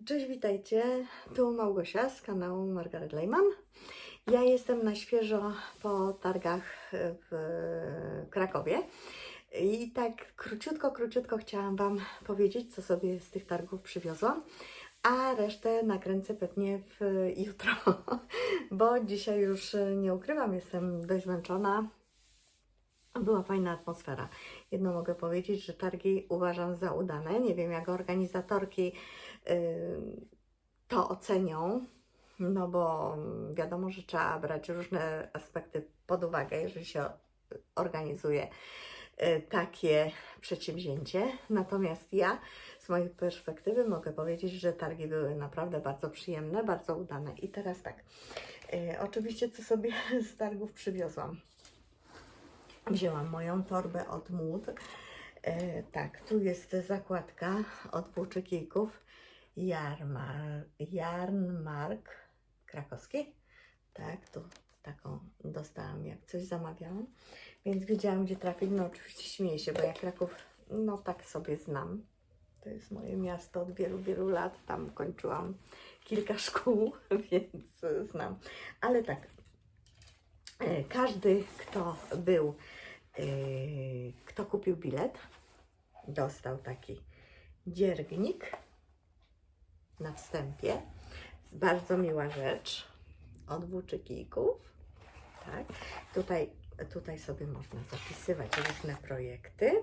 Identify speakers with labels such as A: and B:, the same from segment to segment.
A: Cześć, witajcie. Tu Małgosia z kanału Margaret Lejman. Ja jestem na świeżo po targach w Krakowie i tak króciutko chciałam Wam powiedzieć, co sobie z tych targów przywiozłam, a resztę nakręcę pewnie jutro, bo dzisiaj już nie ukrywam, jestem dość zmęczona. Była fajna atmosfera. Jedno mogę powiedzieć, że targi uważam za udane. Nie wiem, jak organizatorki to ocenią, no bo wiadomo, że trzeba brać różne aspekty pod uwagę, jeżeli się organizuje takie przedsięwzięcie. Natomiast ja z mojej perspektywy mogę powiedzieć, że targi były naprawdę bardzo przyjemne, bardzo udane. I teraz tak, oczywiście co sobie z targów przywiozłam. Wzięłam moją torbę od Mód. Tak, tu jest zakładka od włóczykijków Jarnmark krakowski. Tak, tu taką dostałam, jak coś zamawiałam, więc wiedziałam, gdzie trafić. No oczywiście śmieję się, bo ja Kraków, no tak sobie znam. To jest moje miasto od wielu lat. Tam kończyłam kilka szkół, więc znam. Ale tak, każdy, kto był, kto kupił bilet, dostał taki dziergnik na wstępie. Bardzo miła rzecz od włóczykijków. Tak. Tutaj sobie można zapisywać różne projekty.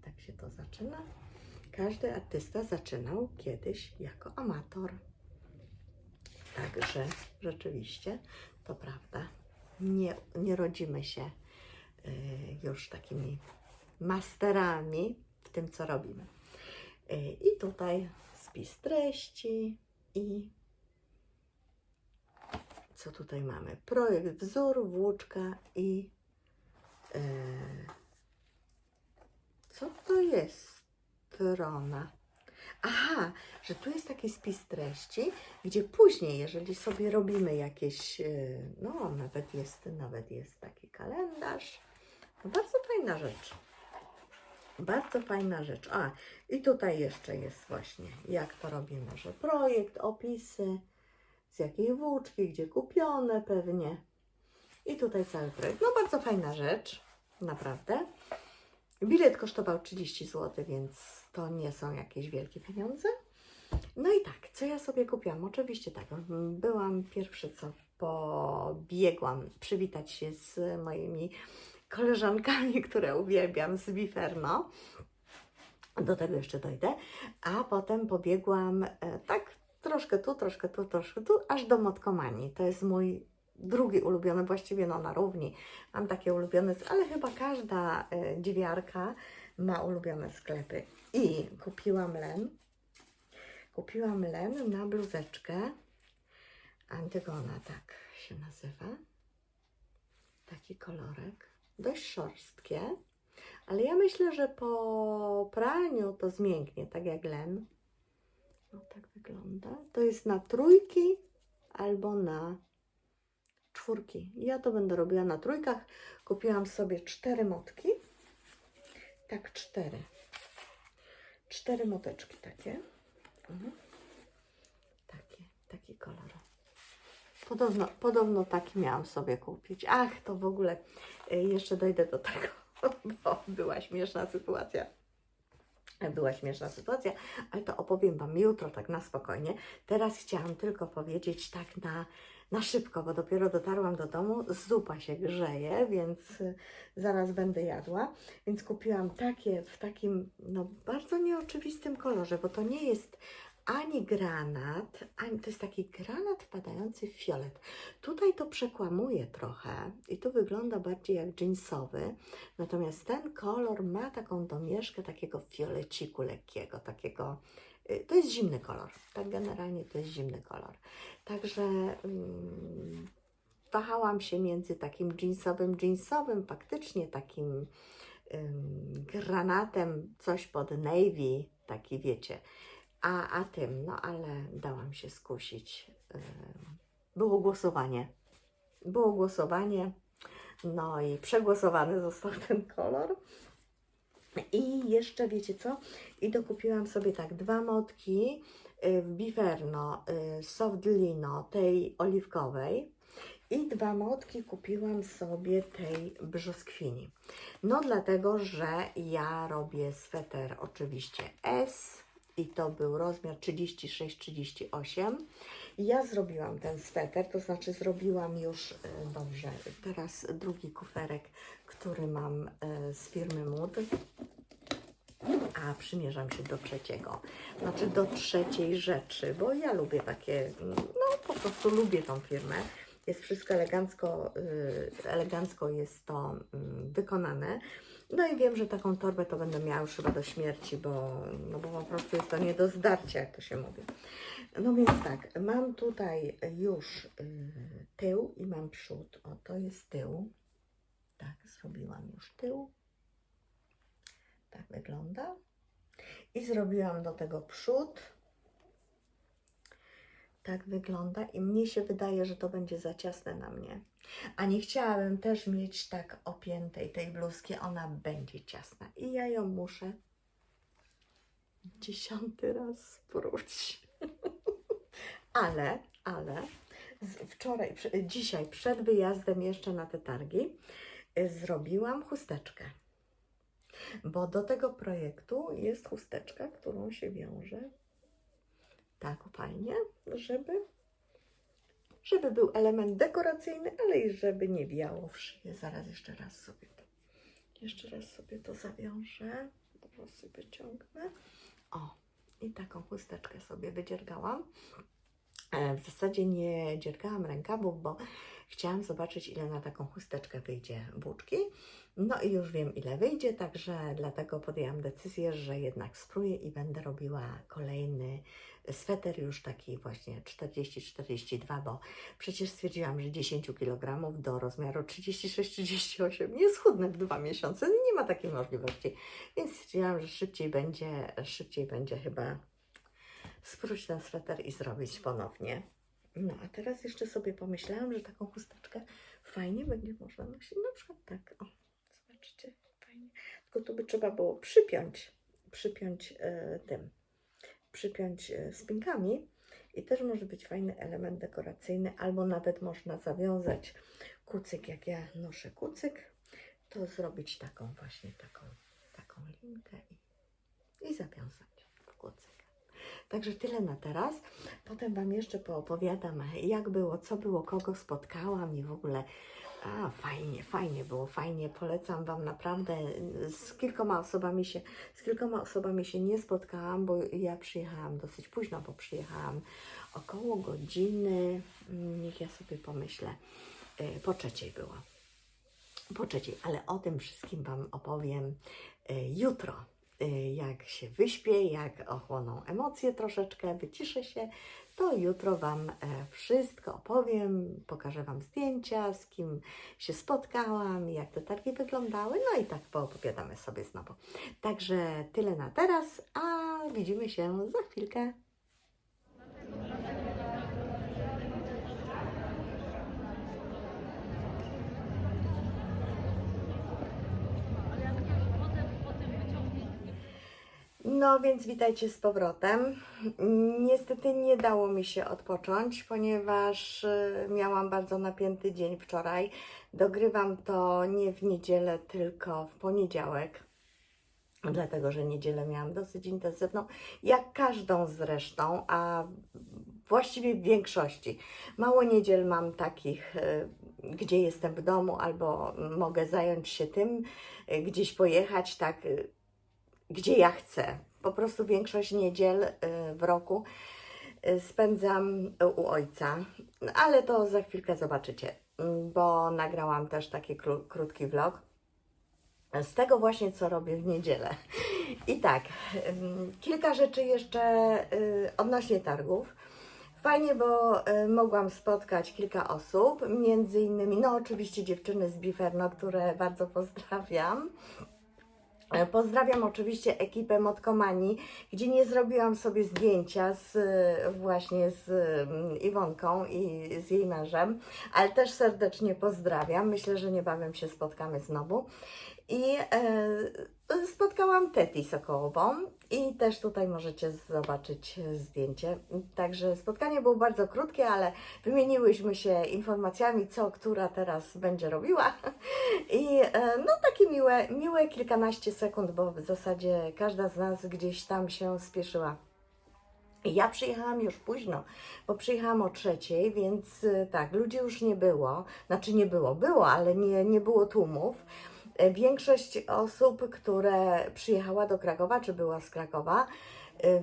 A: Tak się to zaczyna. Każdy artysta zaczynał kiedyś jako amator. Także rzeczywiście to prawda. Nie rodzimy się już takimi masterami w tym, co robimy. I tutaj spis treści i co tutaj mamy? Projekt, wzór, włóczka i co to jest? Strona. Aha, że tu jest taki spis treści, gdzie później, jeżeli sobie robimy jakieś, no nawet jest taki kalendarz. No, bardzo fajna rzecz. Bardzo fajna rzecz. A, i tutaj jeszcze jest właśnie, jak to robimy, że projekt, opisy, z jakiej włóczki, gdzie kupione pewnie. I tutaj cały projekt. No bardzo fajna rzecz, naprawdę. Bilet kosztował 30 zł, więc to nie są jakieś wielkie pieniądze. No i tak, co ja sobie kupiłam? Oczywiście tak, byłam pierwsze co, pobiegłam przywitać się z moimi koleżankami, które uwielbiam, z Biferno. Do tego jeszcze dojdę. A potem pobiegłam tak troszkę tu, aż do Motkomanii. To jest mój drugi ulubiony, właściwie no na równi. Mam takie ulubione, ale chyba każda dziewiarka ma ulubione sklepy. I kupiłam len na bluzeczkę. Antygona, tak się nazywa. Taki kolorek. Dość szorstkie. Ale ja myślę, że po praniu to zmięknie, tak jak len. No tak wygląda. To jest na trójki albo na czwórki. Ja to będę robiła na trójkach. Kupiłam sobie 4 motki. Tak, 4. 4 moteczki takie. Taki kolor. Podobno taki miałam sobie kupić. Ach, to w ogóle jeszcze dojdę do tego, bo była śmieszna sytuacja. Ale to opowiem Wam jutro, tak na spokojnie. Teraz chciałam tylko powiedzieć tak na szybko, bo dopiero dotarłam do domu, zupa się grzeje, więc zaraz będę jadła. Więc kupiłam takie w takim no, bardzo nieoczywistym kolorze, bo to nie jest ani granat, ani to jest taki granat wpadający w fiolet. Tutaj to przekłamuje trochę i tu wygląda bardziej jak jeansowy, natomiast ten kolor ma taką domieszkę takiego fioleciku lekkiego, takiego, to jest zimny kolor, tak generalnie to jest zimny kolor. Także wahałam się między takim jeansowym, faktycznie takim granatem, coś pod navy, taki wiecie, a tym, no ale dałam się skusić. Było głosowanie, no i przegłosowany został ten kolor. I jeszcze wiecie co? I dokupiłam sobie tak 2 motki w Biferno Soft Lino, tej oliwkowej. I 2 motki kupiłam sobie tej brzoskwini. No dlatego, że ja robię sweter oczywiście S i to był rozmiar 36-38. Ja zrobiłam ten sweter, to znaczy zrobiłam już, dobrze, teraz drugi kuferek, który mam z firmy Mood. A przymierzam się do trzeciego, znaczy do trzeciej rzeczy, bo ja lubię takie, no po prostu lubię tą firmę. Jest wszystko elegancko, elegancko jest to wykonane. No i wiem, że taką torbę to będę miała już chyba do śmierci, bo, no bo po prostu jest to nie do zdarcia, jak to się mówi. No więc tak, mam tutaj już tył i mam przód. O, to jest tył. Tak, zrobiłam już tył. Tak wygląda. I zrobiłam do tego przód. Tak wygląda i mnie się wydaje, że to będzie za ciasne na mnie. A nie chciałabym też mieć tak opiętej tej bluzki, ona będzie ciasna. I ja ją muszę 10. raz spróć. ale wczoraj, dzisiaj przed wyjazdem jeszcze na te targi zrobiłam chusteczkę. Bo do tego projektu jest chusteczka, którą się wiąże tak fajnie, żeby był element dekoracyjny, ale i żeby nie wiało w szyję. Zaraz jeszcze raz sobie to zawiążę. Teraz sobie ciągnę. O, i taką chusteczkę sobie wydziergałam. W zasadzie nie dziergałam rękawów, bo chciałam zobaczyć, ile na taką chusteczkę wyjdzie włóczki. No i już wiem, ile wyjdzie, także dlatego podjęłam decyzję, że jednak spróbuję i będę robiła kolejny sweter, już taki właśnie 40-42, bo przecież stwierdziłam, że 10 kg do rozmiaru 36-38 nie schudnę w 2 miesiące, nie ma takiej możliwości, więc stwierdziłam, że szybciej będzie chyba spróć ten sweter i zrobić ponownie. No a teraz jeszcze sobie pomyślałam, że taką chusteczkę fajnie będzie można nosić, na przykład tak, o, zobaczcie, fajnie, tylko tu by trzeba było przypiąć spinkami i też może być fajny element dekoracyjny, albo nawet można zawiązać kucyk, jak ja noszę kucyk, to zrobić taką właśnie taką linkę i zawiązać w kucyk. Także tyle na teraz. Potem Wam jeszcze poopowiadam, jak było, co było, kogo spotkałam i w ogóle. Fajnie było, fajnie. Polecam Wam naprawdę. Z kilkoma osobami się nie spotkałam, bo ja przyjechałam dosyć późno, bo przyjechałam około godziny, niech ja sobie pomyślę, po 3:00 było. Po 3:00, ale o tym wszystkim Wam opowiem jutro. Jak się wyśpię, jak ochłoną emocje troszeczkę, wyciszę się, to jutro Wam wszystko opowiem, pokażę Wam zdjęcia, z kim się spotkałam, jak te targi wyglądały, no i tak poopowiadamy sobie znowu. Także tyle na teraz, a widzimy się za chwilkę. No więc witajcie z powrotem. Niestety nie dało mi się odpocząć, ponieważ miałam bardzo napięty dzień wczoraj. Dogrywam to nie w niedzielę, tylko w poniedziałek, dlatego że niedzielę miałam dosyć intensywną, jak każdą zresztą, a właściwie w większości. Mało niedziel mam takich, gdzie jestem w domu albo mogę zająć się tym, gdzieś pojechać, tak, gdzie ja chcę. Po prostu większość niedziel w roku spędzam u ojca, ale to za chwilkę zobaczycie, bo nagrałam też taki krótki vlog z tego właśnie, co robię w niedzielę. I tak, kilka rzeczy jeszcze odnośnie targów. Fajnie, bo mogłam spotkać kilka osób, między innymi, no oczywiście dziewczyny z Biferno, które bardzo pozdrawiam. Pozdrawiam oczywiście ekipę Motkomanii, gdzie nie zrobiłam sobie zdjęcia właśnie z Iwonką i z jej mężem, ale też serdecznie pozdrawiam. Myślę, że niebawem się spotkamy znowu. I spotkałam Teti Sokołową i też tutaj możecie zobaczyć zdjęcie. Także spotkanie było bardzo krótkie, ale wymieniłyśmy się informacjami, co która teraz będzie robiła. I no takie miłe kilkanaście sekund, bo w zasadzie każda z nas gdzieś tam się spieszyła. Ja przyjechałam już późno, bo przyjechałam o 3:00, więc tak, ludzi już nie było. Znaczy nie było, ale nie było tłumów. Większość osób, które przyjechała do Krakowa, czy była z Krakowa,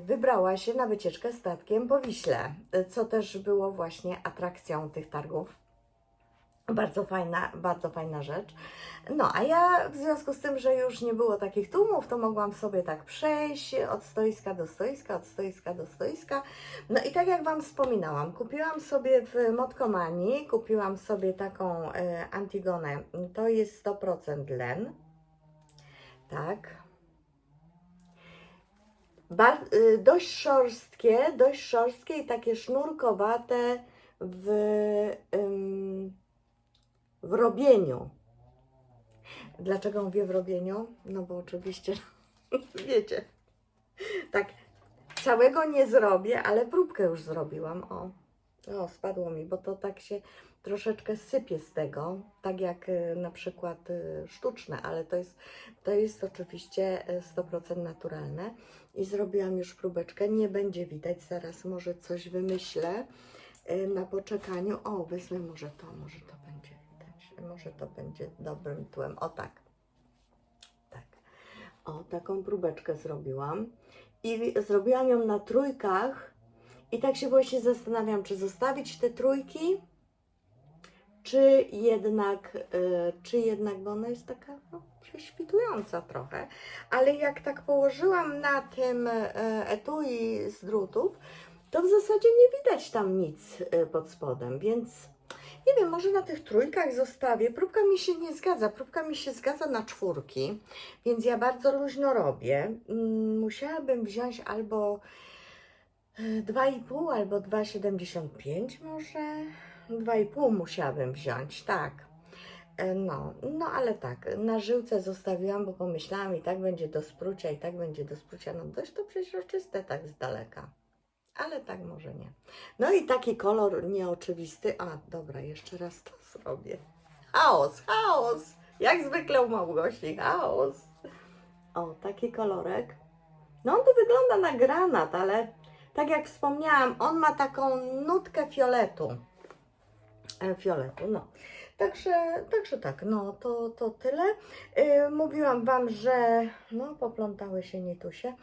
A: wybrała się na wycieczkę statkiem po Wiśle, co też było właśnie atrakcją tych targów. Bardzo fajna rzecz. No, a ja w związku z tym, że już nie było takich tłumów, to mogłam sobie tak przejść od stoiska do stoiska, od stoiska do stoiska. No i tak jak Wam wspominałam, kupiłam sobie w Motkomanii, kupiłam sobie taką Antigonę, to jest 100% len, tak. Dość szorstkie i takie sznurkowate w robieniu. Dlaczego mówię w robieniu? No bo oczywiście, wiecie, tak całego nie zrobię, ale próbkę już zrobiłam. O, spadło mi, bo to tak się troszeczkę sypie z tego, tak jak na przykład sztuczne, ale to jest oczywiście 100% naturalne. I zrobiłam już próbeczkę, nie będzie widać, zaraz może coś wymyślę na poczekaniu. O, wezmę może to będzie widać, może to będzie dobrym tłem. O tak, tak. O, taką próbeczkę zrobiłam i zrobiłam ją na trójkach i tak się właśnie zastanawiam, czy zostawić te trójki, czy jednak, bo ona jest taka prześwitująca trochę, ale jak tak położyłam na tym etui z drutów, to w zasadzie nie widać tam nic pod spodem, więc nie wiem, może na tych trójkach zostawię. Próbka mi się nie zgadza, próbka mi się zgadza na 4, więc ja bardzo luźno robię. Musiałabym wziąć albo 2,5 albo 2,75 może. 2,5 musiałabym wziąć, tak. No ale tak, na żyłce zostawiłam, bo pomyślałam, i tak będzie do sprucia, no dość to przeźroczyste tak z daleka. Ale tak może nie. No i taki kolor nieoczywisty. A, dobra, jeszcze raz to zrobię. Chaos! Jak zwykle u Małgosi, chaos. O, taki kolorek. No on tu wygląda na granat, ale tak jak wspomniałam, on ma taką nutkę fioletu. No. Także tak, no to tyle. Mówiłam Wam, że no poplątały się nitusie.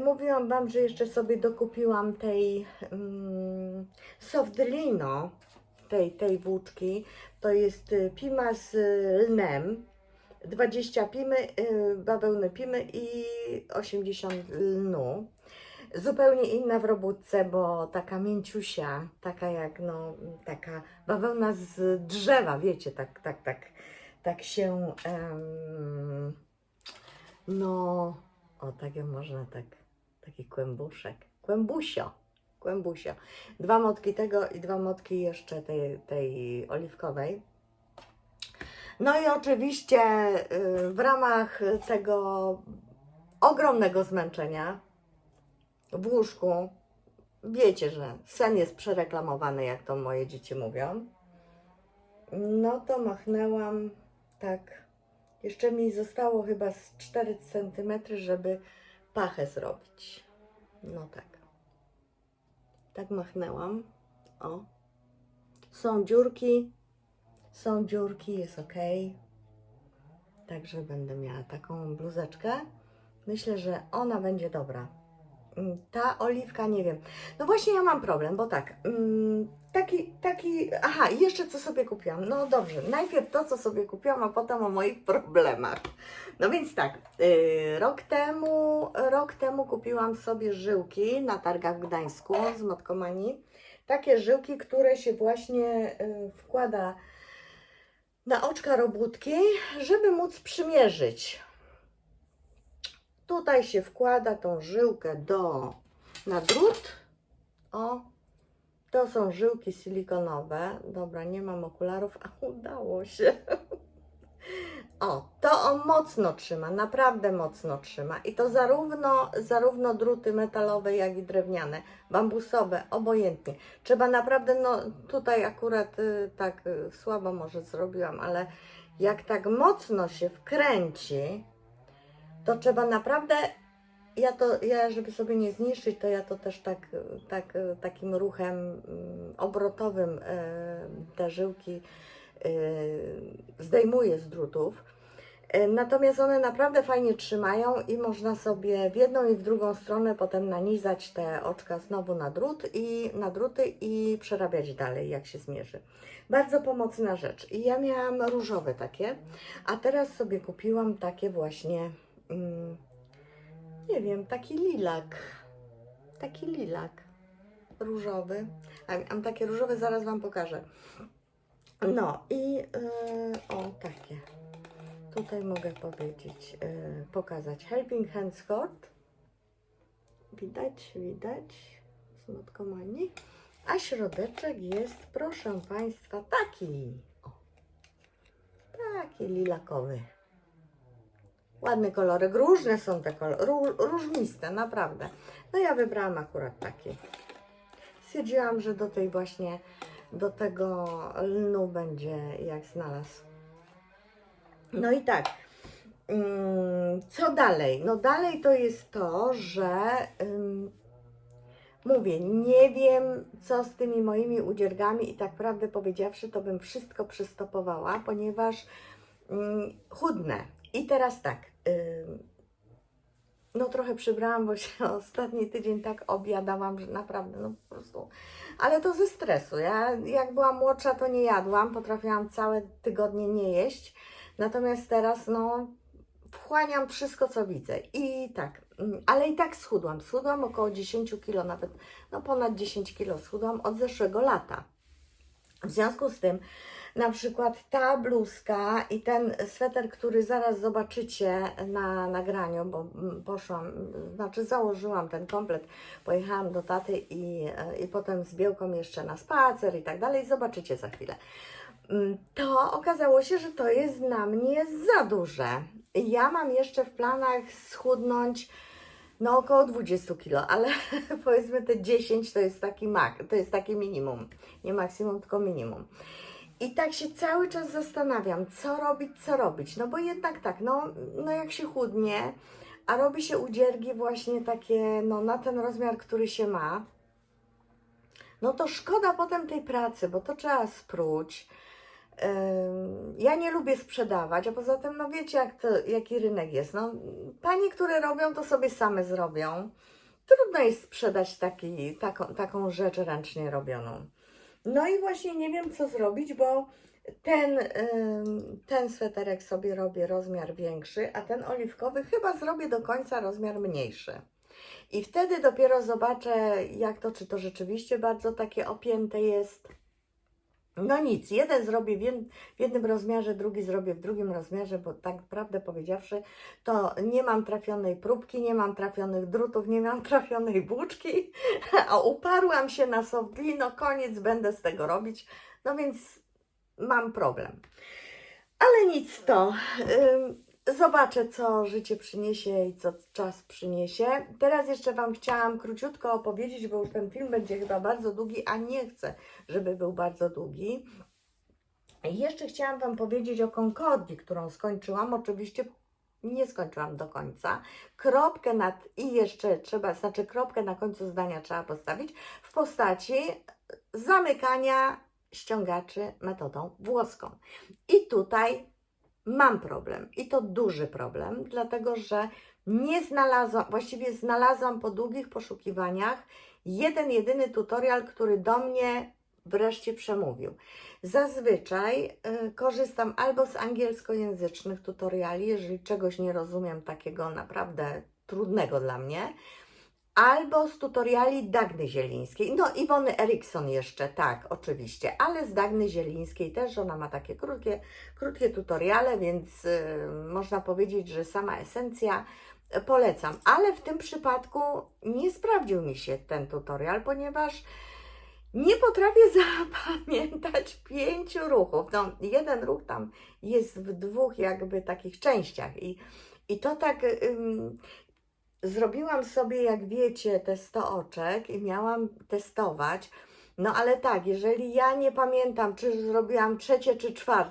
A: Mówiłam Wam, że jeszcze sobie dokupiłam tej Sofdrino, tej włóczki. To jest pima z lnem. 20 pimy, bawełny pimy i 80 lnu. Zupełnie inna w robótce, bo taka mięciusia, taka jak taka bawełna z drzewa, wiecie, tak się, tak ją można, taki kłębuszek, kłębusio. 2 motki tego i 2 motki jeszcze tej oliwkowej. No i oczywiście w ramach tego ogromnego zmęczenia w łóżku, wiecie, że sen jest przereklamowany, jak to moje dzieci mówią, no to machnęłam tak, jeszcze mi zostało chyba z 4 cm, żeby pachę zrobić. No tak machnęłam. O, są dziurki, jest ok. Także będę miała taką bluzeczkę. Myślę, że ona będzie dobra. Ta oliwka, nie wiem. No właśnie ja mam problem, bo tak, aha, i jeszcze co sobie kupiłam. No dobrze, najpierw to, co sobie kupiłam, a potem o moich problemach. No więc tak, rok temu kupiłam sobie żyłki na targach w Gdańsku z Motkomanii. Takie żyłki, które się właśnie wkłada na oczka robótki, żeby móc przymierzyć. Tutaj się wkłada tą żyłkę na drut. O, to są żyłki silikonowe. Dobra, nie mam okularów, a udało się. O, to on mocno trzyma, naprawdę mocno trzyma. I to zarówno druty metalowe, jak i drewniane, bambusowe, obojętnie. Trzeba naprawdę, no tutaj akurat tak słabo może zrobiłam, ale jak tak mocno się wkręci, to trzeba naprawdę, ja żeby sobie nie zniszczyć, to ja to też takim ruchem obrotowym te żyłki zdejmuję z drutów. Natomiast one naprawdę fajnie trzymają i można sobie w jedną i w drugą stronę potem nanizać te oczka znowu na druty i przerabiać dalej, jak się zmierzy. Bardzo pomocna rzecz. I ja miałam różowe takie, a teraz sobie kupiłam takie właśnie, nie wiem, taki lilak różowy. A mam takie różowe, zaraz Wam pokażę. No i o, takie. Tutaj mogę powiedzieć, pokazać Helping Hands Cord. Widać, smutkomani. A środeczek jest, proszę Państwa, taki. O, taki lilakowy. Ładny kolorek, różne są te kolory, różniste, naprawdę. No ja wybrałam akurat taki. Stwierdziłam, że do tego lnu będzie jak znalazł. No i tak, co dalej? No dalej to jest to, że mówię, nie wiem co z tymi moimi udziergami i tak prawdę powiedziawszy, to bym wszystko przystopowała, ponieważ chudnę. I teraz tak, no trochę przybrałam, bo się ostatni tydzień tak objadałam, że naprawdę, no po prostu, ale to ze stresu. Ja jak byłam młodsza, to nie jadłam, potrafiłam całe tygodnie nie jeść, natomiast teraz, no, wchłaniam wszystko, co widzę i tak, ale i tak schudłam około 10 kg, nawet, no ponad 10 kg schudłam od zeszłego lata. W związku z tym, na przykład ta bluzka i ten sweter, który zaraz zobaczycie na nagraniu, bo założyłam ten komplet, pojechałam do taty i potem z Biełką jeszcze na spacer i tak dalej, zobaczycie za chwilę. To okazało się, że to jest na mnie za duże. Ja mam jeszcze w planach schudnąć no około 20 kg, ale powiedzmy te 10 to jest taki minimum. Nie maksimum, tylko minimum. I tak się cały czas zastanawiam, co robić. No bo jednak tak, no jak się chudnie, a robi się udziergi właśnie takie, no na ten rozmiar, który się ma, no to szkoda potem tej pracy, bo to trzeba spróć. Ja nie lubię sprzedawać, a poza tym, no wiecie, jaki rynek jest. No, panie, które robią, to sobie same zrobią. Trudno jest sprzedać taką rzecz ręcznie robioną. No i właśnie nie wiem, co zrobić, bo ten sweterek sobie robię rozmiar większy, a ten oliwkowy chyba zrobię do końca rozmiar mniejszy. I wtedy dopiero zobaczę, czy to rzeczywiście bardzo takie opięte jest. No nic, jeden zrobię w jednym rozmiarze, drugi zrobię w drugim rozmiarze, bo tak prawdę powiedziawszy, to nie mam trafionej próbki, nie mam trafionych drutów, nie mam trafionej włóczki, a uparłam się na softglue, no koniec, będę z tego robić, no więc mam problem. Ale nic to, zobaczę, co życie przyniesie i co czas przyniesie. Teraz jeszcze Wam chciałam króciutko opowiedzieć, bo już ten film będzie chyba bardzo długi, a nie chcę, żeby był bardzo długi. I jeszcze chciałam Wam powiedzieć o Concordii, którą skończyłam. Oczywiście nie skończyłam do końca. Kropkę kropkę na końcu zdania trzeba postawić w postaci zamykania ściągaczy metodą włoską. I tutaj mam problem i to duży problem, dlatego że nie znalazłam, właściwie znalazłam po długich poszukiwaniach jedyny tutorial, który do mnie wreszcie przemówił. Zazwyczaj korzystam albo z angielskojęzycznych tutoriali, jeżeli czegoś nie rozumiem takiego naprawdę trudnego dla mnie, albo z tutoriali Dagny Zielińskiej, no Iwony Erikson jeszcze, tak, oczywiście, ale z Dagny Zielińskiej też, ona ma takie krótkie tutoriale, więc można powiedzieć, że sama esencja polecam, ale w tym przypadku nie sprawdził mi się ten tutorial, ponieważ nie potrafię zapamiętać 5 ruchów. No, jeden ruch tam jest w 2 jakby takich częściach i to tak zrobiłam sobie, jak wiecie, te 100 oczek i miałam testować. No ale tak, jeżeli ja nie pamiętam, czy zrobiłam 3. czy 4.,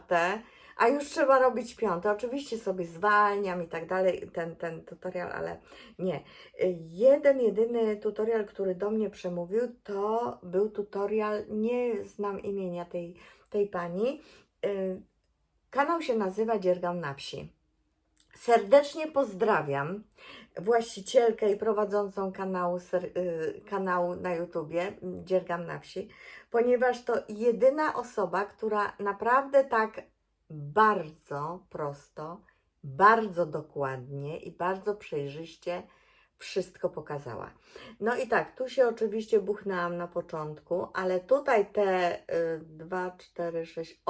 A: a już trzeba robić 5. Oczywiście sobie zwalniam i tak dalej ten tutorial, ale nie. Jedyny tutorial, który do mnie przemówił, to był tutorial, nie znam imienia tej pani. Kanał się nazywa Dziergam na wsi. Serdecznie pozdrawiam właścicielkę i prowadzącą kanału na YouTubie Dziergam na wsi, ponieważ to jedyna osoba, która naprawdę tak bardzo prosto, bardzo dokładnie i bardzo przejrzyście wszystko pokazała. No i tak, tu się oczywiście buchnęłam na początku, ale tutaj te 2, 4, 6,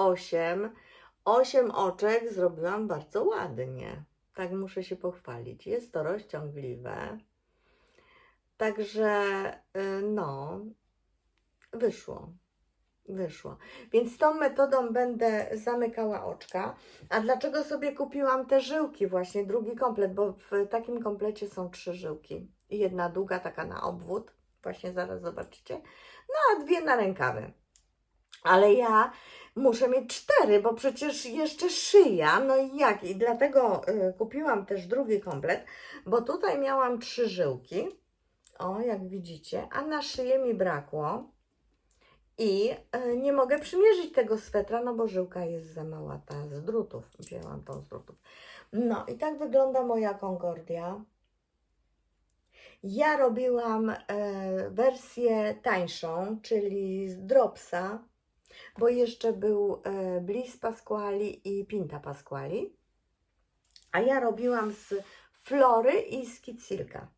A: 8 oczek zrobiłam bardzo ładnie. Tak muszę się pochwalić. Jest to rozciągliwe. Także no, wyszło. Więc tą metodą będę zamykała oczka. A dlaczego sobie kupiłam te żyłki właśnie, drugi komplet? Bo w takim komplecie są 3 żyłki. I jedna długa, taka na obwód. Właśnie zaraz zobaczycie. No a 2 na rękawy. Ale ja muszę mieć 4, bo przecież jeszcze szyja, no i jak? I dlatego kupiłam też drugi komplet, bo tutaj miałam 3 żyłki, o jak widzicie, a na szyję mi brakło i nie mogę przymierzyć tego swetra, no bo żyłka jest za mała, ta z drutów, wzięłam tą z drutów. No i tak wygląda moja Concordia. Ja robiłam wersję tańszą, czyli z Dropsa, bo jeszcze był Bliss Pasquali i Pinta Pasquali, a ja robiłam z Flory i z Kitsilka.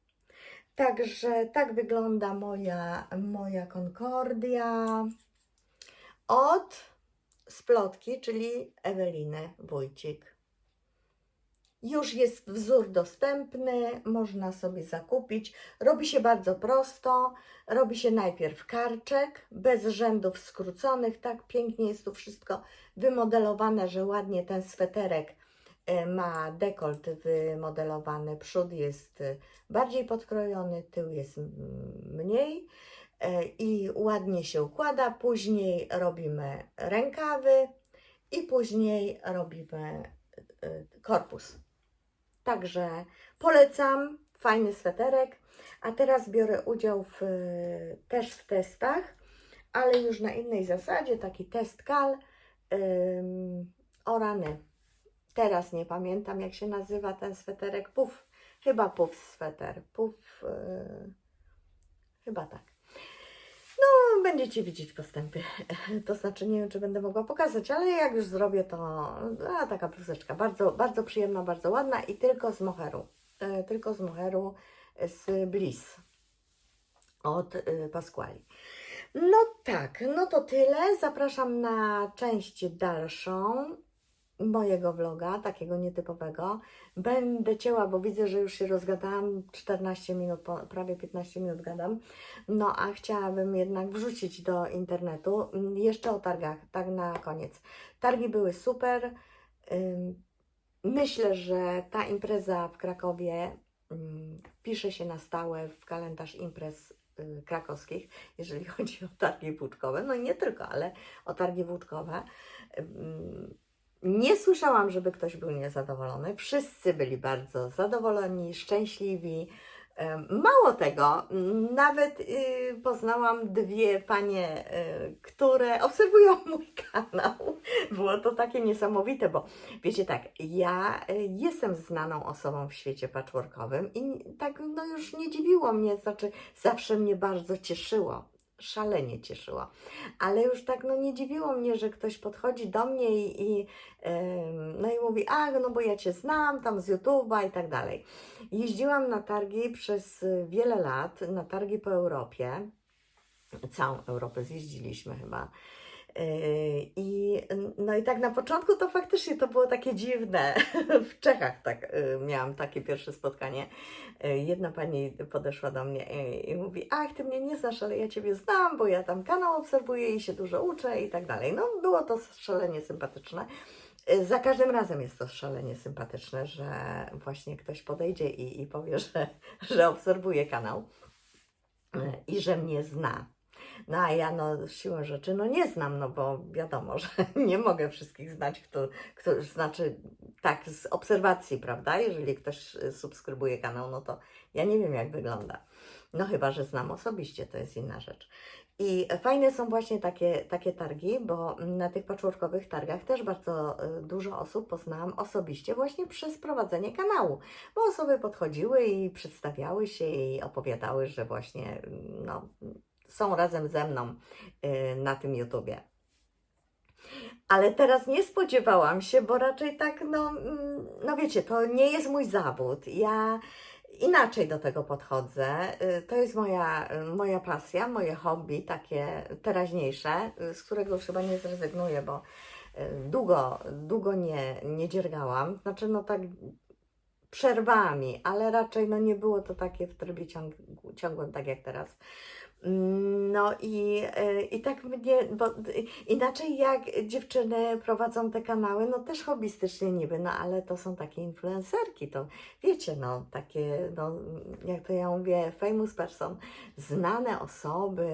A: Także tak wygląda moja Concordia od Splotki, czyli Eweliny Wójcik. Już jest wzór dostępny, można sobie zakupić. Robi się bardzo prosto. Robi się najpierw karczek, bez rzędów skróconych. Tak pięknie jest tu wszystko wymodelowane, że ładnie ten sweterek ma dekolt wymodelowany. Przód jest bardziej podkrojony, tył jest mniej i ładnie się układa. Później robimy rękawy i później robimy korpus. Także polecam, fajny sweterek. A teraz biorę udział też w testach, ale już na innej zasadzie, taki test kal. O rany, teraz nie pamiętam jak się nazywa ten sweterek, chyba puf sweter, chyba tak. No, będziecie widzieć postępy. To znaczy, nie wiem, czy będę mogła pokazać, ale jak już zrobię, to taka bluzeczka. Bardzo, bardzo przyjemna, bardzo ładna i tylko z moheru. Tylko z moheru z Bliss od Pasquali. No tak, no to tyle. Zapraszam na część dalszą mojego vloga, takiego nietypowego. Będę cięła, bo widzę, że już się rozgadałam, 14 minut, prawie 15 minut gadam. No a chciałabym jednak wrzucić do internetu. Jeszcze o targach, tak na koniec. Targi były super. Myślę, że ta impreza w Krakowie wpisze się na stałe w kalendarz imprez krakowskich, jeżeli chodzi o targi włóczkowe. No nie tylko, ale o targi włóczkowe. Nie słyszałam, żeby ktoś był niezadowolony. Wszyscy byli bardzo zadowoleni, szczęśliwi. Mało tego, nawet poznałam 2 panie, które obserwują mój kanał. Było to takie niesamowite, bo wiecie tak, ja jestem znaną osobą w świecie patchworkowym i tak no już nie dziwiło mnie, znaczy zawsze mnie bardzo cieszyło. Szalenie cieszyło, ale już tak no nie dziwiło mnie, że ktoś podchodzi do mnie no i mówi, no bo ja Cię znam tam z YouTube'a i tak dalej. Jeździłam na targi przez wiele lat, na targi po Europie, całą Europę zjeździliśmy chyba. No i tak na początku to faktycznie to było takie dziwne. W Czechach tak miałam takie pierwsze spotkanie. Jedna pani podeszła do mnie i mówi: ach, ty mnie nie znasz, ale ja ciebie znam, bo ja tam kanał obserwuję i się dużo uczę i tak dalej. No było to szalenie sympatyczne. Za każdym razem jest to szalenie sympatyczne, że właśnie ktoś podejdzie i powie, że obserwuje kanał i że mnie zna. No a ja no siłą rzeczy no nie znam, no bo wiadomo, że nie mogę wszystkich znać, znaczy tak z obserwacji, prawda? Jeżeli ktoś subskrybuje kanał, no to ja nie wiem jak wygląda. No chyba, że znam osobiście, to jest inna rzecz. I fajne są właśnie takie targi, bo na tych patchworkowych targach też bardzo dużo osób poznałam osobiście właśnie przez prowadzenie kanału, bo osoby podchodziły i przedstawiały się i opowiadały, że właśnie no, są razem ze mną na tym YouTubie. Ale teraz nie spodziewałam się, bo raczej tak, no wiecie, to nie jest mój zawód. Ja inaczej do tego podchodzę. To jest moja pasja, moje hobby, takie teraźniejsze, z którego już chyba nie zrezygnuję, bo długo nie dziergałam. Znaczy, no tak przerwami, ale raczej no nie było to takie w trybie ciągłym, tak jak teraz. No i tak mnie, bo inaczej jak dziewczyny prowadzą te kanały, no też hobbystycznie niby, no ale to są takie influencerki, to wiecie, no takie, no jak to ja mówię, famous person, znane osoby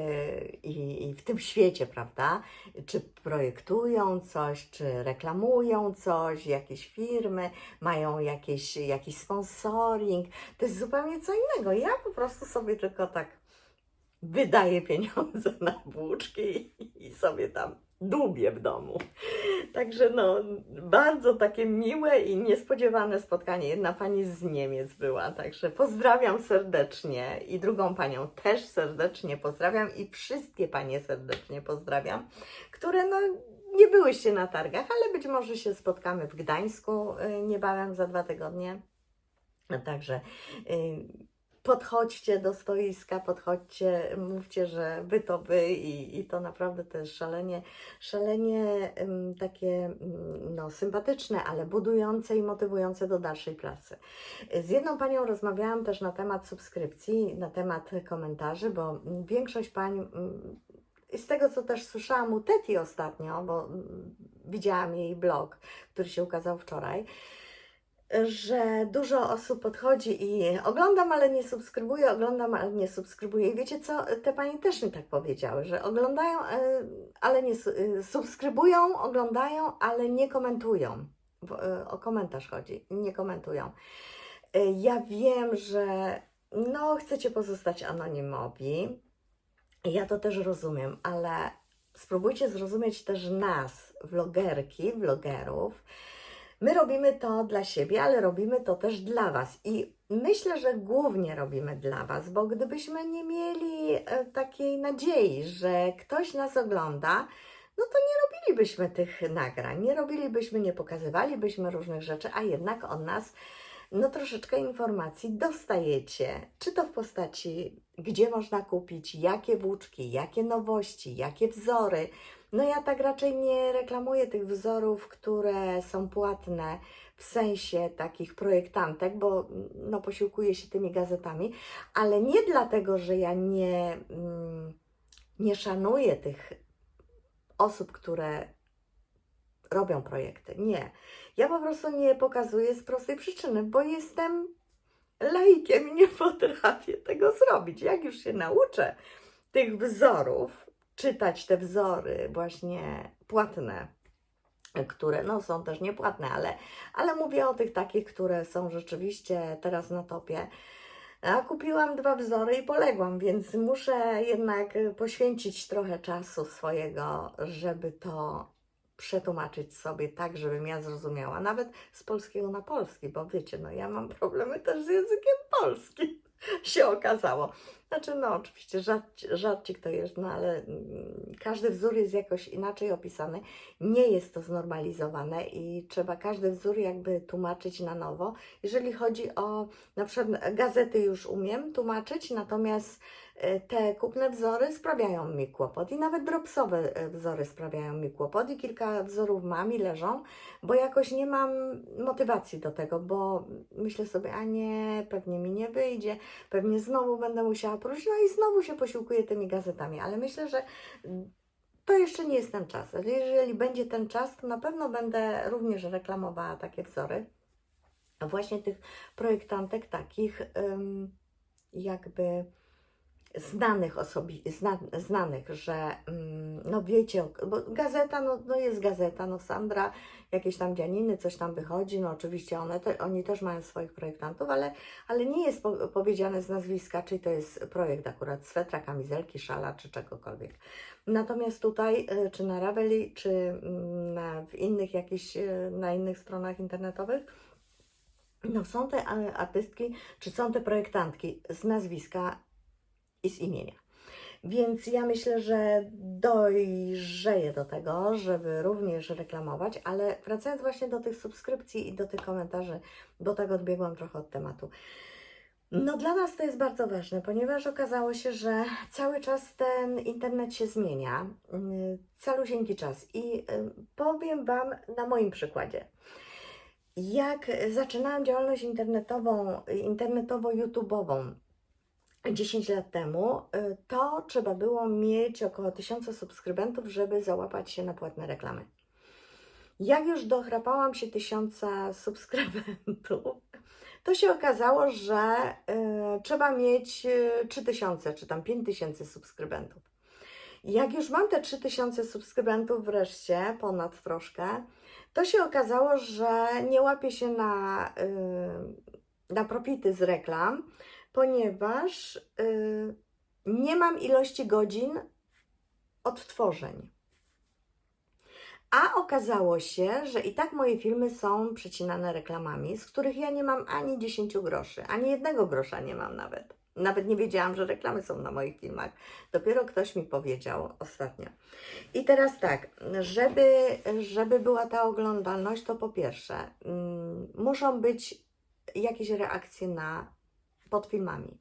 A: i w tym świecie, prawda, czy projektują coś, czy reklamują coś, jakieś firmy, mają jakiś sponsoring, to jest zupełnie co innego. Ja po prostu sobie tylko tak wydaję pieniądze na włóczki i sobie tam dłubię w domu. Także no, bardzo takie miłe i niespodziewane spotkanie. Jedna pani z Niemiec była, także pozdrawiam serdecznie i drugą panią też serdecznie pozdrawiam i wszystkie panie serdecznie pozdrawiam, które no nie byłyście na targach, ale być może się spotkamy w Gdańsku niebawem za 2 tygodnie. Także podchodźcie do stoiska, podchodźcie, mówcie, że wy to wy i to naprawdę to jest szalenie takie no, sympatyczne, ale budujące i motywujące do dalszej pracy. Z jedną panią rozmawiałam też na temat subskrypcji, na temat komentarzy, bo większość pań, z tego co też słyszałam u Teti ostatnio, bo widziałam jej blog, który się ukazał wczoraj, że dużo osób podchodzi i oglądam, ale nie subskrybuję, oglądam, ale nie subskrybuję. I wiecie co? Te pani też mi tak powiedziały, że oglądają, ale nie subskrybują, oglądają, ale nie komentują. O komentarz chodzi, nie komentują. Ja wiem, że no chcecie pozostać anonimowi. Ja to też rozumiem, ale spróbujcie zrozumieć też nas, vlogerki, vlogerów. My robimy to dla siebie, ale robimy to też dla Was i myślę, że głównie robimy dla Was, bo gdybyśmy nie mieli takiej nadziei, że ktoś nas ogląda, no to nie robilibyśmy tych nagrań, nie pokazywalibyśmy różnych rzeczy, a jednak od nas no troszeczkę informacji dostajecie, czy to w postaci, gdzie można kupić, jakie włóczki, jakie nowości, jakie wzory. No ja tak raczej nie reklamuję tych wzorów, które są płatne w sensie takich projektantek, bo no, posiłkuję się tymi gazetami, ale nie dlatego, że ja nie szanuję tych osób, które robią projekty. Nie. Ja po prostu nie pokazuję z prostej przyczyny, bo jestem laikiem i nie potrafię tego zrobić. Jak już się nauczę tych wzorów, czytać te wzory właśnie płatne, które no, są też niepłatne, ale mówię o tych takich, które są rzeczywiście teraz na topie. A kupiłam 2 wzory i poległam, więc muszę jednak poświęcić trochę czasu swojego, żeby to przetłumaczyć sobie tak, żebym ja zrozumiała, nawet z polskiego na polski, bo wiecie, no ja mam problemy też z językiem polskim, się okazało. Znaczy, no oczywiście żarcik to jest, no ale każdy wzór jest jakoś inaczej opisany. Nie jest to znormalizowane i trzeba każdy wzór jakby tłumaczyć na nowo. Jeżeli chodzi o, na przykład gazety już umiem tłumaczyć, natomiast te kupne wzory sprawiają mi kłopot i nawet dropsowe wzory sprawiają mi kłopot i kilka wzorów mam i leżą, bo jakoś nie mam motywacji do tego, bo myślę sobie, a nie, pewnie mi nie wyjdzie, pewnie znowu będę musiała próć, no i znowu się posiłkuję tymi gazetami, ale myślę, że to jeszcze nie jest ten czas. Ale jeżeli będzie ten czas, to na pewno będę również reklamowała takie wzory. A właśnie tych projektantek takich jakby znanych znanych, że no wiecie, bo gazeta, no jest gazeta, no Sandra, jakieś tam Dzianiny, coś tam wychodzi, no oczywiście oni też mają swoich projektantów, ale nie jest powiedziane z nazwiska, czy to jest projekt akurat swetra, kamizelki, szala, czy czegokolwiek. Natomiast tutaj, czy na Ravelli, czy w innych jakichś, na innych stronach internetowych, no są te artystki, czy są te projektantki z nazwiska i z imienia. Więc ja myślę, że dojrzeję do tego, żeby również reklamować, ale wracając właśnie do tych subskrypcji i do tych komentarzy, bo tak odbiegłam trochę od tematu. No dla nas to jest bardzo ważne, ponieważ okazało się, że cały czas ten internet się zmienia, calusieńki czas i powiem Wam na moim przykładzie. Jak zaczynałam działalność internetowo-YouTube'ową 10 lat temu, to trzeba było mieć około 1000 subskrybentów, żeby załapać się na płatne reklamy. Jak już dochrapałam się 1000 subskrybentów, to się okazało, że trzeba mieć 3000 czy tam 5000 subskrybentów. Jak już mam te 3000 subskrybentów wreszcie, ponad troszkę, to się okazało, że nie łapię się na profity z reklam, ponieważ nie mam ilości godzin odtworzeń. A okazało się, że i tak moje filmy są przecinane reklamami, z których ja nie mam ani 10 groszy, ani 1 grosza nie mam nawet. Nawet nie wiedziałam, że reklamy są na moich filmach. Dopiero ktoś mi powiedział ostatnio. I teraz tak, żeby była ta oglądalność, to po pierwsze muszą być jakieś reakcje pod filmami.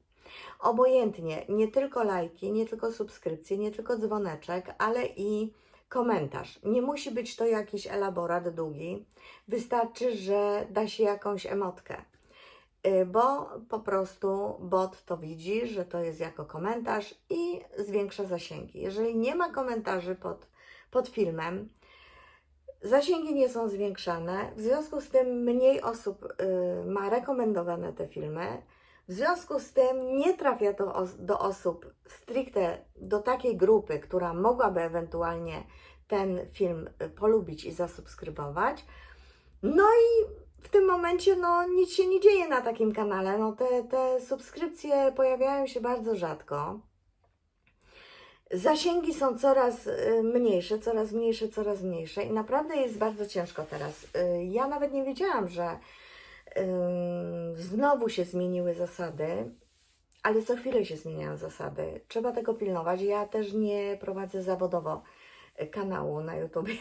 A: Obojętnie, nie tylko lajki, nie tylko subskrypcje, nie tylko dzwoneczek, ale i komentarz. Nie musi być to jakiś elaborat długi, wystarczy, że da się jakąś emotkę, bo po prostu bot to widzi, że to jest jako komentarz i zwiększa zasięgi. Jeżeli nie ma komentarzy pod filmem, zasięgi nie są zwiększane, w związku z tym mniej osób ma rekomendowane te filmy, w związku z tym nie trafia to do osób stricte do takiej grupy, która mogłaby ewentualnie ten film polubić i zasubskrybować. No i w tym momencie no, nic się nie dzieje na takim kanale. No, te subskrypcje pojawiają się bardzo rzadko. Zasięgi są coraz mniejsze, coraz mniejsze i naprawdę jest bardzo ciężko teraz. Ja nawet nie wiedziałam, że znowu się zmieniły zasady, ale co chwilę się zmieniają zasady. Trzeba tego pilnować. Ja też nie prowadzę zawodowo kanału na YouTubie,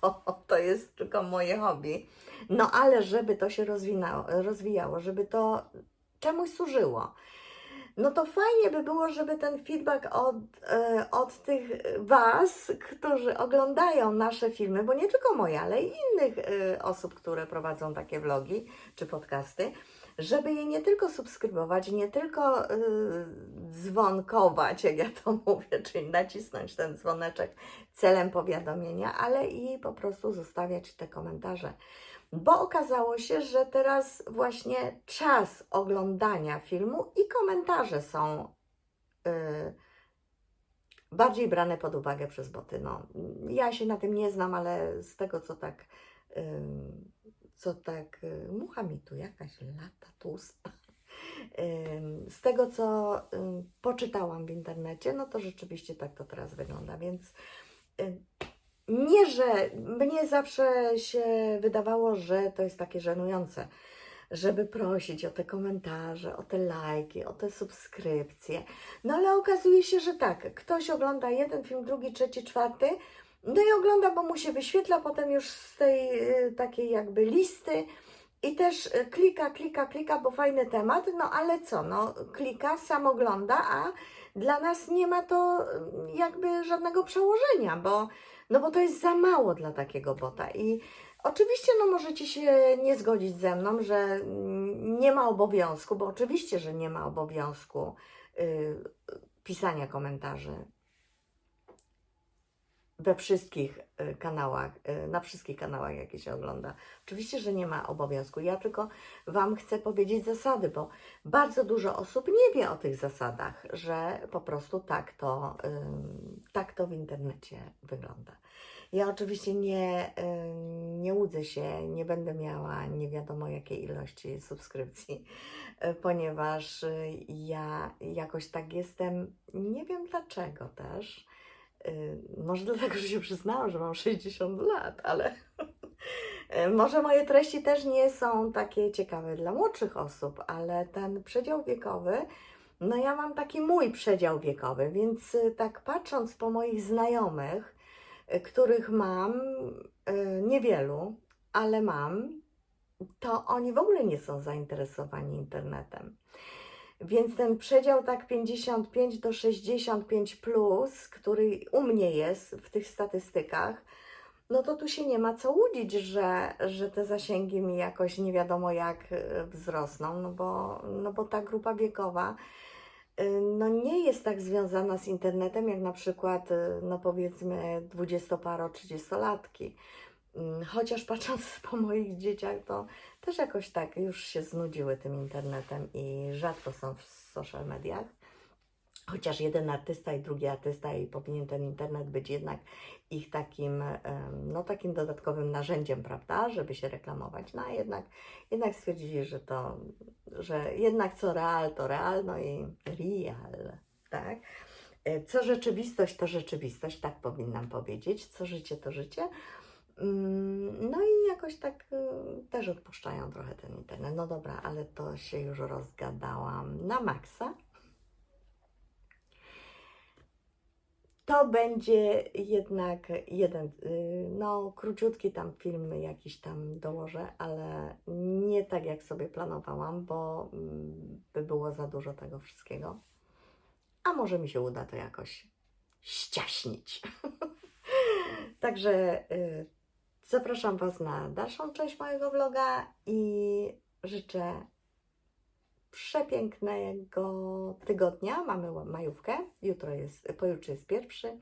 A: bo to jest tylko moje hobby. No ale żeby to się rozwijało, żeby to czemuś służyło, no to fajnie by było, żeby ten feedback od tych Was, którzy oglądają nasze filmy, bo nie tylko moje, ale i innych osób, które prowadzą takie vlogi czy podcasty, żeby je nie tylko subskrybować, nie tylko dzwonkować, jak ja to mówię, czyli nacisnąć ten dzwoneczek celem powiadomienia, ale i po prostu zostawiać te komentarze. Bo okazało się, że teraz właśnie czas oglądania filmu i komentarze są bardziej brane pod uwagę przez boty. No, ja się na tym nie znam, ale z tego, co tak mucha mi tu jakaś lata tłusta. Z tego, co poczytałam w internecie, no to rzeczywiście tak to teraz wygląda, więc nie, że mnie zawsze się wydawało, że to jest takie żenujące, żeby prosić o te komentarze, o te lajki, o te subskrypcje. No ale okazuje się, że tak, ktoś ogląda jeden film, drugi, trzeci, czwarty, no i ogląda, bo mu się wyświetla potem już z tej takiej jakby listy i też klika, bo fajny temat, no ale co, no klika, sam ogląda, a dla nas nie ma to jakby żadnego przełożenia, no bo to jest za mało dla takiego bota. I oczywiście, no możecie się nie zgodzić ze mną, że nie ma obowiązku, bo oczywiście, że nie ma obowiązku pisania komentarzy we wszystkich kanałach, na wszystkich kanałach, jakie się ogląda. Oczywiście, że nie ma obowiązku. Ja tylko Wam chcę powiedzieć zasady, bo bardzo dużo osób nie wie o tych zasadach, że po prostu tak to w internecie wygląda. Ja oczywiście nie łudzę się, nie będę miała nie wiadomo jakiej ilości subskrypcji, ponieważ ja jakoś tak jestem, nie wiem dlaczego też. Może dlatego, że się przyznałam, że mam 60 lat, ale może moje treści też nie są takie ciekawe dla młodszych osób, ale ten przedział wiekowy, no ja mam taki mój przedział wiekowy, więc tak patrząc po moich znajomych, których mam, niewielu, ale mam, to oni w ogóle nie są zainteresowani internetem. Więc ten przedział tak 55 do 65 plus, który u mnie jest w tych statystykach, no to tu się nie ma co łudzić, że te zasięgi mi jakoś nie wiadomo jak wzrosną, no bo ta grupa wiekowa no nie jest tak związana z internetem jak na przykład, no powiedzmy 20-paro-30-latki. Chociaż patrząc po moich dzieciach, to też jakoś tak już się znudziły tym internetem i rzadko są w social mediach. Chociaż jeden artysta i drugi artysta i powinien ten internet być jednak ich takim, no takim dodatkowym narzędziem, prawda, żeby się reklamować. No a jednak stwierdzili, że jednak co real, to real, no i real, tak. Co rzeczywistość, to rzeczywistość, tak powinnam powiedzieć. Co życie, to życie. No i jakoś tak też odpuszczają trochę ten internet. No dobra, ale to się już rozgadałam na maksa. To będzie jednak jeden, no króciutki tam film jakiś tam dołożę, ale nie tak jak sobie planowałam, bo by było za dużo tego wszystkiego. A może mi się uda to jakoś ściaśnić. Także zapraszam Was na dalszą część mojego vloga i życzę przepięknego tygodnia. Mamy majówkę, pojutrze jest pierwszy.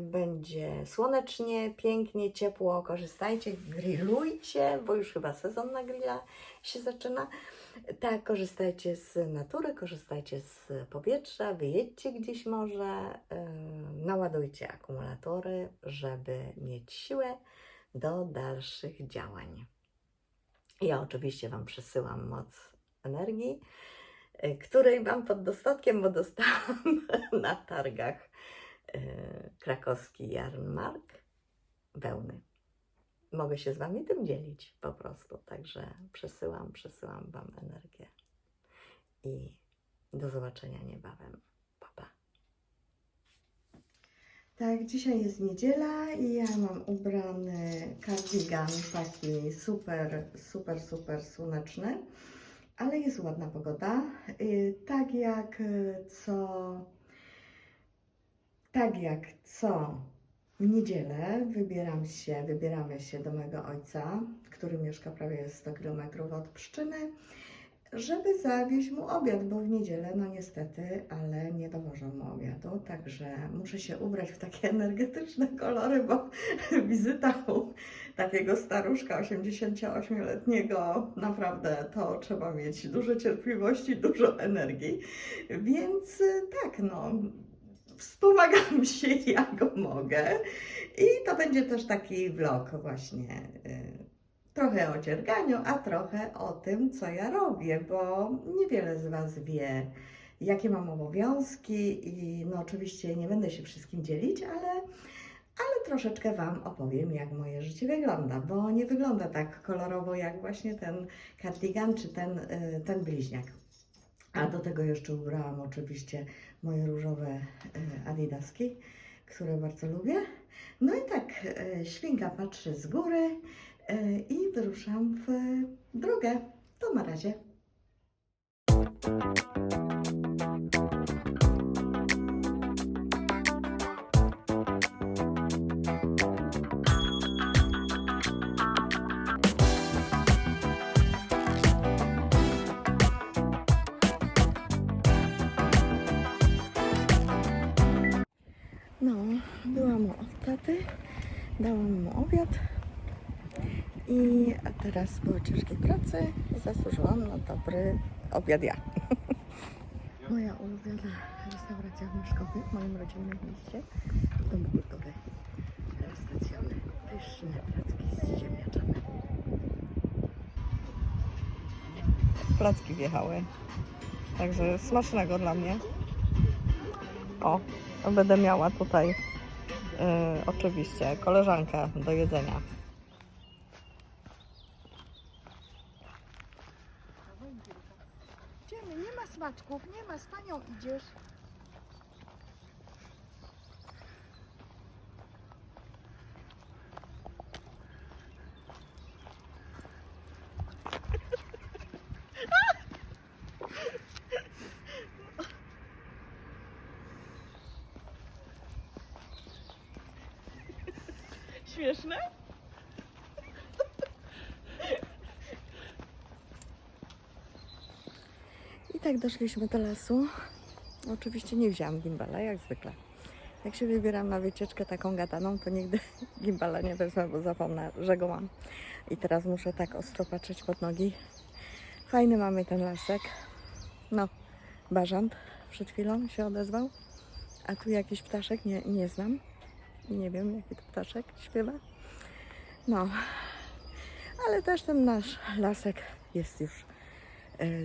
A: Będzie słonecznie, pięknie, ciepło. Korzystajcie, grillujcie, bo już chyba sezon na grilla się zaczyna. Tak, korzystajcie z natury, korzystajcie z powietrza, wyjedźcie gdzieś może, naładujcie akumulatory, żeby mieć siłę do dalszych działań. Ja oczywiście Wam przesyłam moc energii, której mam pod dostatkiem, bo dostałam na targach krakowski jarmark wełny. Mogę się z Wami tym dzielić po prostu, także przesyłam Wam energię i do zobaczenia niebawem. Pa, pa. Tak, dzisiaj jest niedziela i ja mam ubrany kardigan taki super słoneczny, ale jest ładna pogoda. Tak jak co w niedzielę wybieramy się do mojego ojca, który mieszka prawie 100 km od Pszczyny, żeby zawieźć mu obiad, bo w niedzielę, no niestety, ale nie dowożą mu obiadu, także muszę się ubrać w takie energetyczne kolory, bo wizyta u takiego staruszka 88-letniego, naprawdę to trzeba mieć dużo cierpliwości, dużo energii, więc tak, no, wspomagam się jak mogę i to będzie też taki vlog właśnie, trochę o dzierganiu, a trochę o tym, co ja robię, bo niewiele z Was wie, jakie mam obowiązki i no oczywiście nie będę się wszystkim dzielić, ale troszeczkę Wam opowiem, jak moje życie wygląda, bo nie wygląda tak kolorowo jak właśnie ten kardigan czy ten bliźniak. A do tego jeszcze ubrałam oczywiście moje różowe adidaski, które bardzo lubię. No i tak, świnka patrzy z góry i wyruszam w drogę. To na razie. No, byłam u taty, dałam mu obiad i teraz po ciężkiej pracy zasłużyłam na dobry obiad ja. Moja ulubiona restauracja w Myszkowie, w moim rodzinnym mieście, w Domu Kultury. Restauracjony, pyszne placki z ziemniaczanem. Placki wjechały, także smacznego dla mnie. O, będę miała tutaj oczywiście koleżankę do jedzenia. Idziemy, nie ma smaczków, nie ma, z panią idziesz.
B: Śmieszne?
A: I tak doszliśmy do lasu. Oczywiście nie wzięłam gimbala, jak zwykle. Jak się wybieram na wycieczkę taką gadaną, to nigdy gimbala nie wezmę, bo zapomnę, że go mam. I teraz muszę tak ostro patrzeć pod nogi. Fajny mamy ten lasek. No, bażant przed chwilą się odezwał. A tu jakiś ptaszek, nie znam. Nie wiem, jaki to ptaszek śpiewa. No, ale też ten nasz lasek jest już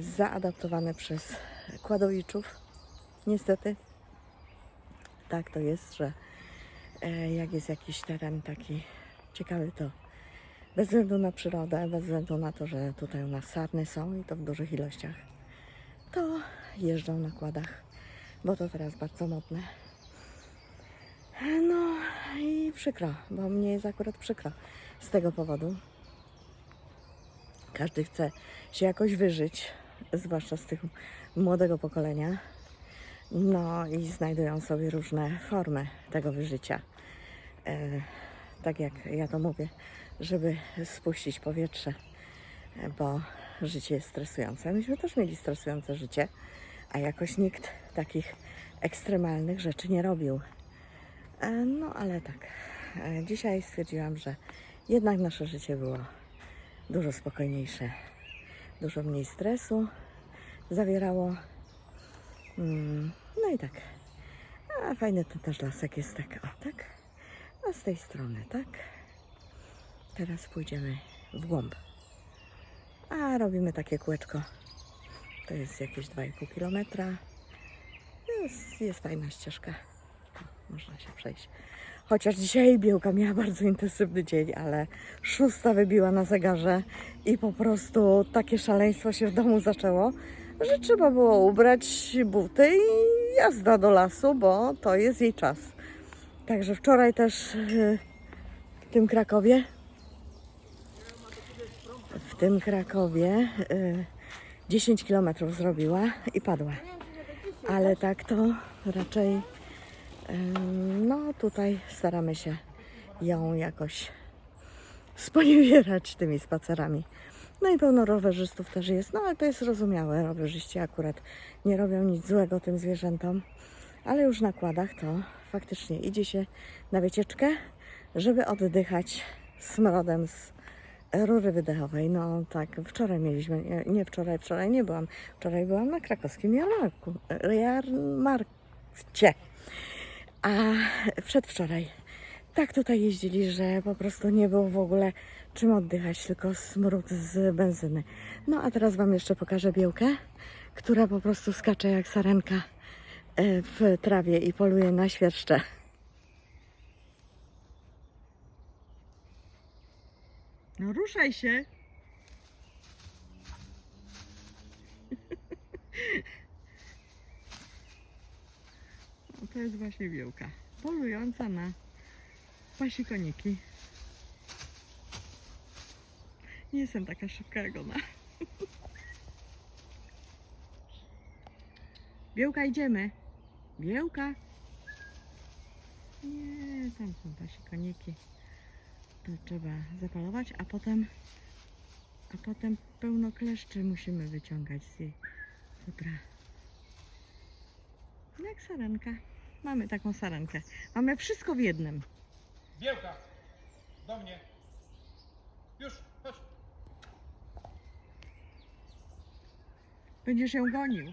A: zaadaptowany przez kładowiczów. Niestety tak to jest, że jak jest jakiś teren taki ciekawy, to bez względu na przyrodę, bez względu na to, że tutaj u nas sarny są i to w dużych ilościach, to jeżdżą na kładach, bo to teraz bardzo modne. No i przykro, bo mnie jest akurat przykro z tego powodu. Każdy chce się jakoś wyżyć, zwłaszcza z tych młodego pokolenia. No i znajdują sobie różne formy tego wyżycia. Tak jak ja to mówię, żeby spuścić powietrze, bo życie jest stresujące. Myśmy też mieli stresujące życie, a jakoś nikt takich ekstremalnych rzeczy nie robił. No ale tak, dzisiaj stwierdziłam, że jednak nasze życie było dużo spokojniejsze, dużo mniej stresu zawierało. No i tak, a fajny ten też lasek jest tak, o tak, a z tej strony tak. Teraz pójdziemy w głąb, a robimy takie kółeczko, to jest jakieś 2,5 km. Jest fajna ścieżka, można się przejść. Chociaż dzisiaj Białka miała bardzo intensywny dzień, ale 6 wybiła na zegarze i po prostu takie szaleństwo się w domu zaczęło, że trzeba było ubrać buty i jazda do lasu, bo to jest jej czas. Także wczoraj też w tym Krakowie 10 km zrobiła i padła. Ale tak to raczej no tutaj staramy się ją jakoś sponiewierać tymi spacerami. No i pełno rowerzystów też jest, no ale to jest zrozumiałe. Rowerzyści akurat nie robią nic złego tym zwierzętom, ale już na kładach to faktycznie idzie się na wycieczkę, żeby oddychać smrodem z rury wydechowej. No tak, wczoraj mieliśmy, nie wczoraj nie byłam, wczoraj byłam na krakowskim jarmarkcie, a przedwczoraj tak tutaj jeździli, że po prostu nie było w ogóle czym oddychać, tylko smród z benzyny. No a teraz Wam jeszcze pokażę Białkę, która po prostu skacze jak sarenka w trawie i poluje na świerszcze.
B: No ruszaj się. No, to jest właśnie Białka, polująca na pasikoniki. Nie jestem taka szybka jak ona. Białka, idziemy. Białka. Nie, tam są pasikoniki. To trzeba zapalować, a potem pełno kleszczy musimy wyciągać z jej futra. Jak sarenka. Mamy taką sarenkę. Mamy wszystko w jednym.
C: Białka! Do mnie! Już, chodź!
B: Będziesz ją gonił.